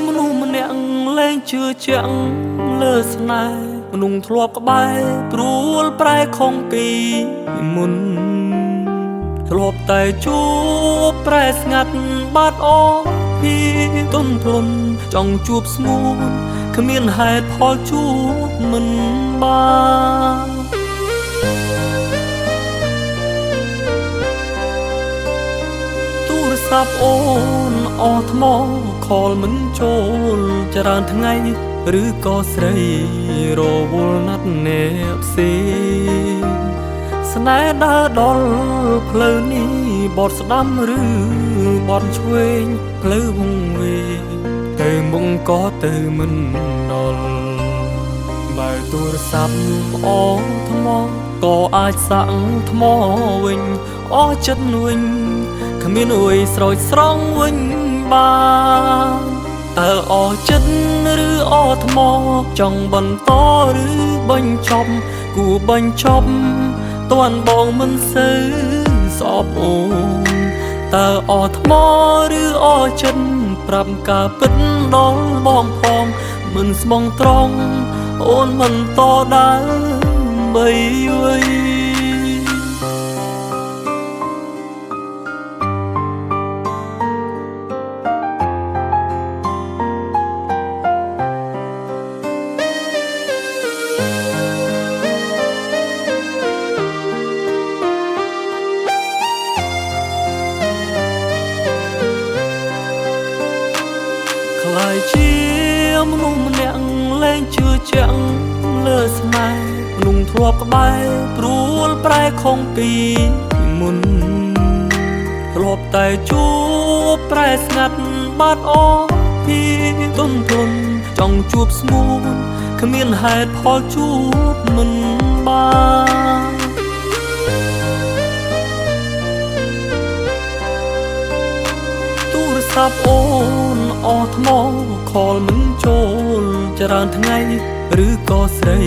មនុស្សម្នាក់លែងជឿជាក់លើស្នេហ៍មនុស្សធ្លាប់ក្បែរព្រួលប្រែខំពីមុនធ្លាប់តែជួបប្រែស្ងាត់បាត់អស់ពីទន់ភ្លន់ចង់ជួបស្ងួនគ្មានហេតុផលជួបមិនបានទូរស័ព្ទអូនអស់ថ្មខលមិនចូលច្រើនថ្ងៃឬក៏ស្រីរវល់ណាត់អ្នកផ្សេងស្នេហ៍ដើរដល់ផ្លូវនេះបត់ស្ដាំឬបត់ឆ្វេងផ្លូវវង្វេងទៅមុខក៏ទៅមិនដល់បើទូរស័ព្ទអស់ថ្មក៏អាចសាក់ថ្មវិញអស់ចិត្តវិញគ្មានអួយស្រោចស្រង់វិញបានតើអស់ចិត្តឬអស់ថ្មចង់បន្តឬបញ្ចប់គួរបញ្ចប់តាន់បងមិនសូវស្អប់អូនតើអស់ថ្មឬអស់ចិត្តប្រាប់ការពិតដល់បងផងមិនស្មងត្រង់អូនមិនតដើរបីវ័យខ្លាយជាមនុស្សម្នាក់លែងជឿជាក់លើស្នេហ៍មនុស្សធ្លាប់ក្បែរព្រួលប្រែខំពីមុនធ្លាប់តែជួបប្រែស្ងាត់បាត់អស់ពីទន់ភ្លន់ចង់ជួបស្ងួនគ្មានហេតុផលជួបមិនបានទូរស័ព្ទអូនអស់ថ្មខលមិនចូលច្រើនថ្ងៃឬក៏ស្រី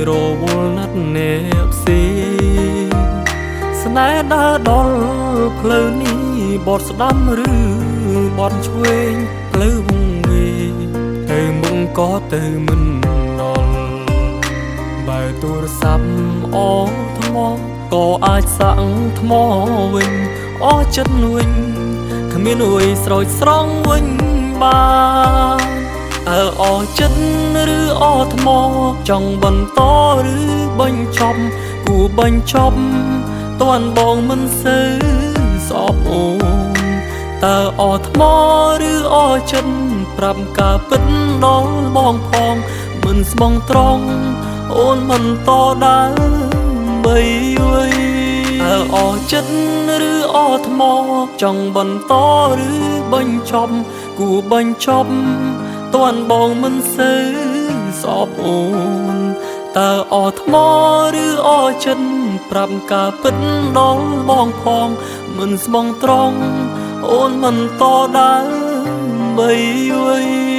រវល់ណាត់អ្នកផ្សេងស្នេហ៍ដើរដល់ផ្លូវនេះបត់ស្ដាំឬបត់ឆ្វេងផ្លូវវង្វេងទៅមុខក៏ទៅមិនដល់បើទូរស័ព្ទអស់ថ្មក៏អាចសាក់ថ្មវិញអស់ចិត្តវិញគ្មានអួយស្រោចស្រង់វិញបានតើអស់ចិត្តឬអស់ថ្មចង់បន្តឬបញ្ចប់គួរបញ្ចប់តាន់បងមិនសូវស្អប់អូនតើអស់ថ្មឬអស់ចិត្តប្រាប់ការពិតដល់បងផងមិនស្មងត្រង់អូនមិនតដើរបីវ័យតើអស់ចិត្តឬអស់ថ្មចង់បន្តឬបញ្ចប់គួរបញ្ចប់តាន់បងមិនសូវស្អប់អូនតើអស់ថ្មឬអស់ចិត្តប្រាប់ការពិតដល់បងផងមិនស្មងត្រង់អូនមិនតដើរបីវ័យ